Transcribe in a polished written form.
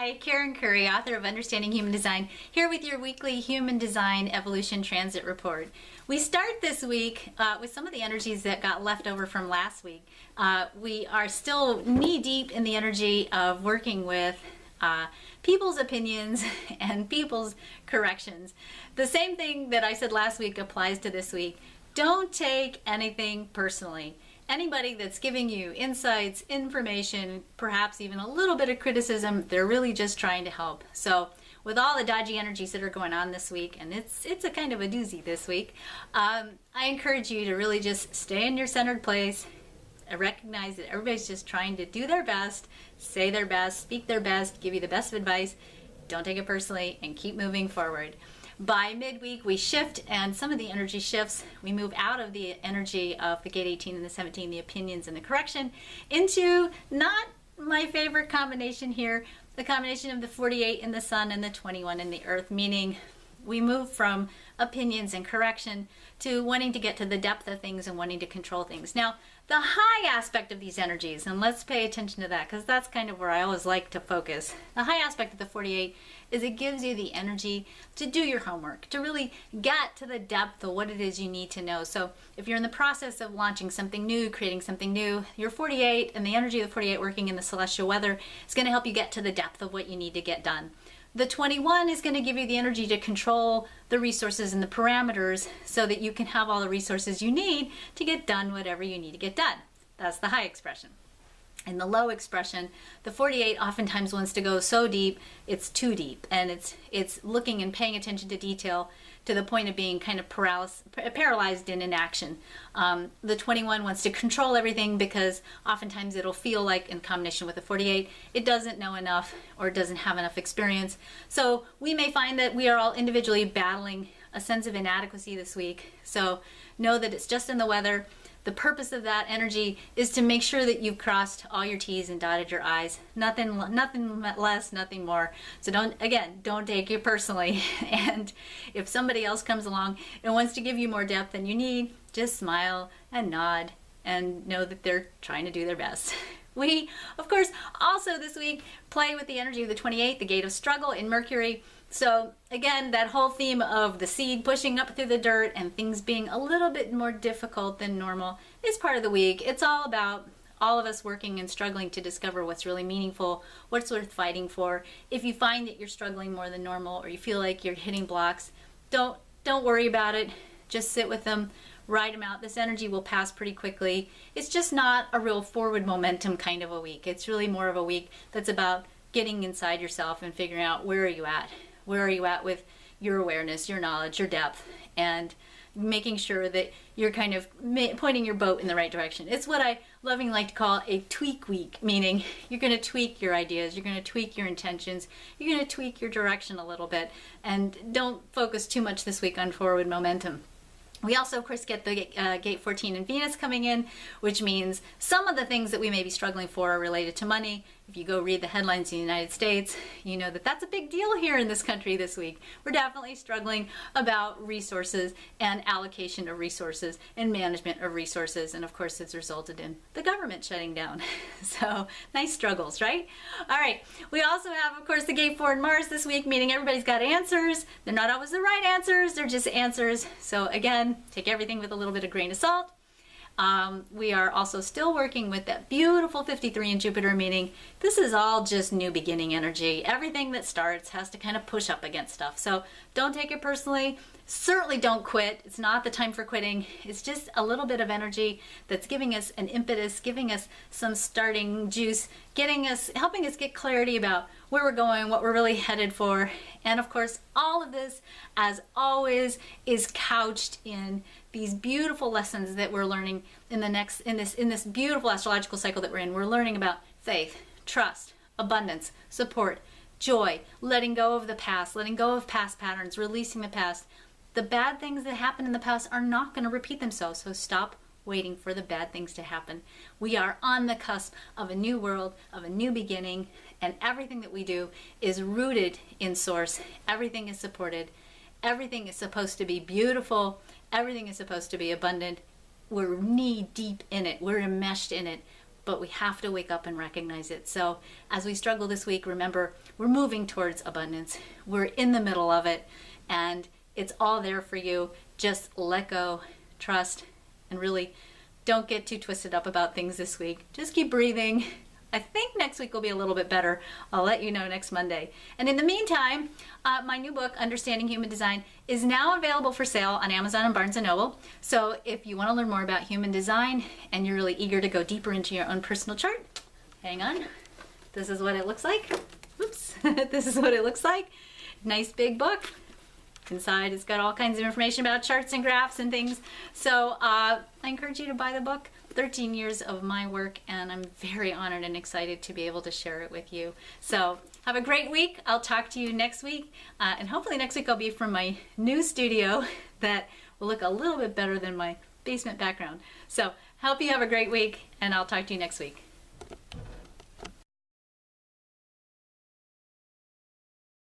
Hi, Karen Curry, author of Understanding Human Design, here with your weekly Human Design Evolution Transit Report. We start this week with some of the energies that got left over from last week. We are still knee-deep in the energy of working with people's opinions and people's corrections. The same thing that I said last week applies to this week. Don't take anything personally. Anybody that's giving you insights, information, perhaps even a little bit of criticism, they're really just trying to help. So with all the dodgy energies that are going on this week, and it's a kind of a doozy this week, I encourage you to really just stay in your centered place. Recognize that everybody's just trying to do their best, say their best, speak their best, give you the best of advice. Don't take it personally and keep moving forward. By midweek, we shift, and some of the energy shifts. We move out of the energy of the gate 18 and the 17, the opinions and the correction, into not my favorite combination here, the combination of the 48 in the sun and the 21 in the earth, meaning we move from opinions and correction to wanting to get to the depth of things and wanting to control things. Now, the high aspect of these energies, and let's pay attention to that because that's kind of where I always like to focus. The high aspect of the 48 is it gives you the energy to do your homework, to really get to the depth of what it is you need to know. So if you're in the process of launching something new, creating something new, your 48 and the energy of the 48 working in the celestial weather is going to help you get to the depth of what you need to get done. The 21 is going to give you the energy to control the resources and the parameters so that you can have all the resources you need to get done whatever you need to get done. That's the high expression. In the low expression, the 48 oftentimes wants to go so deep, it's too deep, and it's looking and paying attention to detail to the point of being kind of paralyzed in inaction. The 21 wants to control everything because oftentimes it'll feel like, in combination with the 48, it doesn't know enough or doesn't have enough experience. So we may find that we are all individually battling a sense of inadequacy this week. So know that it's just in the weather. The purpose of that energy is to make sure that you've crossed all your T's and dotted your I's. Nothing less, nothing more. So don't take it personally. And if somebody else comes along and wants to give you more depth than you need, just smile and nod and know that they're trying to do their best. We, of course, also this week play with the energy of the 28, the gate of struggle in Mercury. So again, that whole theme of the seed pushing up through the dirt and things being a little bit more difficult than normal is part of the week. It's all about all of us working and struggling to discover what's really meaningful, what's worth fighting for. If you find that you're struggling more than normal or you feel like you're hitting blocks, don't worry about it. Just sit with them, ride them out. This energy will pass pretty quickly. It's just not a real forward momentum kind of a week. It's really more of a week that's about getting inside yourself and figuring out where are you at. Where are you at with your awareness, your knowledge, your depth, and making sure that you're kind of pointing your boat in the right direction. It's what I lovingly like to call a tweak week, meaning you're going to tweak your ideas, you're going to tweak your intentions, you're going to tweak your direction a little bit, and don't focus too much this week on forward momentum. We also, of course, get the gate 14 and Venus coming in, which means some of the things that we may be struggling for are related to money. If you go read the headlines in the United States, you know that that's a big deal here in this country this week. We're definitely struggling about resources and allocation of resources and management of resources. And of course, it's resulted in the government shutting down. So nice struggles, right? All right. We also have, of course, the gate 4 in Mars this week, meaning everybody's got answers. They're not always the right answers. They're just answers. So again, take everything with a little bit of grain of salt. We are also still working with that beautiful 53 in Jupiter, meaning this is all just new beginning energy. Everything that starts has to kind of push up against stuff. So don't take it personally. Certainly don't quit. It's not the time for quitting. It's just a little bit of energy that's giving us an impetus, giving us some starting juice, helping us get clarity about where we're going, what we're really headed for. And of course, all of this, as always, is couched in these beautiful lessons that we're learning in this beautiful astrological cycle that we're in. We're learning about faith, trust, abundance, support, joy, letting go of the past, letting go of past patterns, releasing the past. The bad things that happened in the past are not going to repeat themselves, so stop waiting for the bad things to happen. We are on the cusp of a new world, of a new beginning, and everything that we do is rooted in source. Everything is supported. Everything is supposed to be beautiful. Everything is supposed to be abundant. We're knee deep in it. We're enmeshed in it. but we have to wake up and recognize it. So as we struggle this week, remember, we're moving towards abundance. We're in the middle of it, and it's all there for you. Just let go, trust, and really don't get too twisted up about things this week. Just keep breathing. I think next week will be a little bit better. I'll let you know next Monday. And in the meantime, my new book, Understanding Human Design, is now available for sale on Amazon and Barnes & Noble. So if you want to learn more about human design and you're really eager to go deeper into your own personal chart, hang on. This is what it looks like. Oops. This is what it looks like. Nice big book. Inside it's got all kinds of information about charts and graphs and things. So I encourage you to buy the book. 13 years of my work, and I'm very honored and excited to be able to share it with you. So have a great week. I'll talk to you next week, and hopefully next week I'll be from my new studio that will look a little bit better than my basement background. So hope you have a great week, and I'll talk to you next week.